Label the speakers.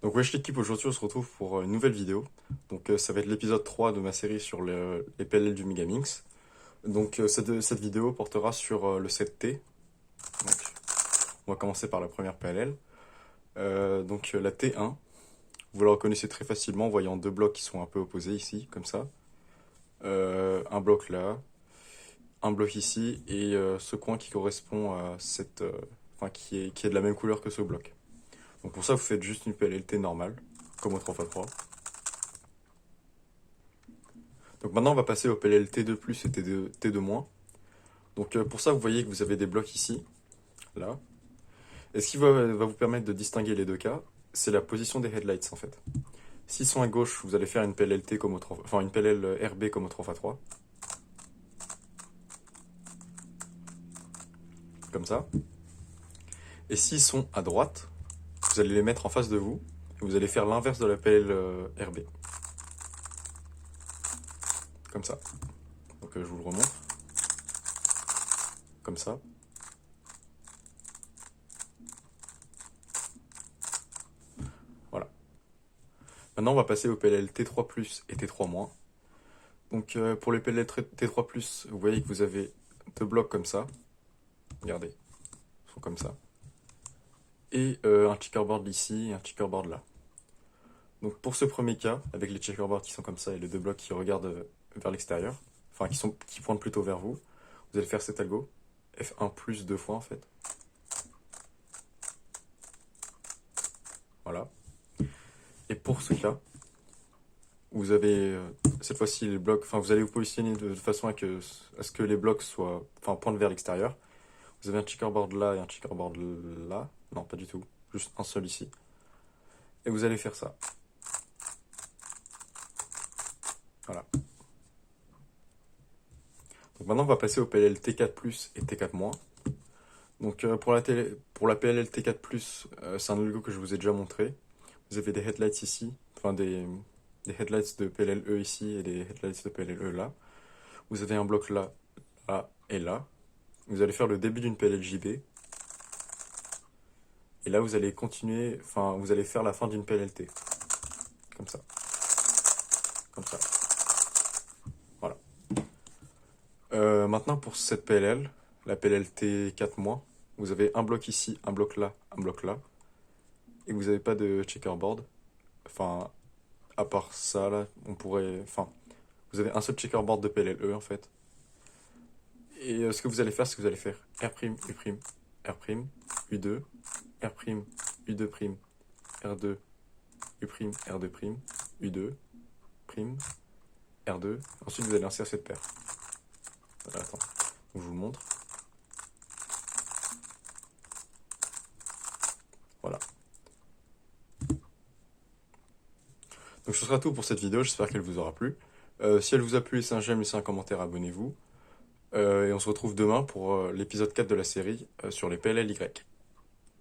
Speaker 1: Donc wesh l'équipe, aujourd'hui on se retrouve pour une nouvelle vidéo. Donc ça va être l'épisode 3 de ma série sur les PLL du Megamix. Donc cette vidéo portera sur le 7T. Donc, on va commencer par la première PLL. Donc la T1, vous la reconnaissez très facilement en voyant deux blocs qui sont un peu opposés ici, comme ça. Un bloc là, un bloc ici, et ce coin qui correspond à enfin qui est de la même couleur que ce bloc. Donc pour ça vous faites juste une PLLT normale, comme au 3x3. Donc maintenant on va passer au PLL T2+, et T2-. Donc pour ça vous voyez que vous avez des blocs ici, là. Et ce qui va vous permettre de distinguer les deux cas, c'est la position des headlights en fait. S'ils sont à gauche, vous allez faire une PLLT comme au 3, enfin une PLL RB comme au 3x3. Comme ça. Et s'ils sont à droite, vous allez les mettre en face de vous, et vous allez faire l'inverse de la PLL RB. Comme ça. Donc je vous le remontre. Comme ça. Voilà. Maintenant, on va passer au PLL T3+, et T3-. Donc, pour les PLL T3+, vous voyez que vous avez deux blocs comme ça. Regardez, ils sont comme ça. Et un checkerboard ici, et un checkerboard là. Donc, pour ce premier cas, avec les checkerboards qui sont comme ça, et les deux blocs qui regardent vers l'extérieur, enfin, qui pointent plutôt vers vous, vous allez faire cet algo, F1+ deux fois en fait. Voilà. Et pour ce cas, vous avez cette fois-ci les blocs, enfin vous allez vous positionner de façon à ce que les blocs soient, enfin pointent vers l'extérieur. Vous avez un checkerboard là et un checkerboard là. Non, pas du tout, juste un seul ici. Et vous allez faire ça. Voilà. Donc maintenant on va passer au PLL T4+ et T4-. Donc pour la PLL T4+, c'est un algo que je vous ai déjà montré. Vous avez des headlights ici, enfin des headlights de PLLE ici et des headlights de PLLE là. Vous avez un bloc là, là et là. Vous allez faire le début d'une PLLJB. Et là, vous allez continuer, enfin, vous allez faire la fin d'une PLLT. Comme ça. Comme ça. Voilà. Maintenant, pour cette PLL, la PLLT 4-, vous avez un bloc ici, un bloc là, un bloc là. Et vous n'avez pas de checkerboard. Enfin, à part ça, là, on pourrait... Enfin, vous avez un seul checkerboard de PLLE, en fait. Et ce que vous allez faire, c'est que vous allez faire R', U', R', U2, R', U2', R2, U', R2', U2, prime, R2. Ensuite, vous allez insérer cette paire. Voilà, attends, je vous le montre. Voilà. Donc ce sera tout pour cette vidéo, j'espère qu'elle vous aura plu. Si elle vous a plu, laissez un j'aime, laissez un commentaire, abonnez-vous. Et on se retrouve demain pour l'épisode 4 de la série sur les PLLY.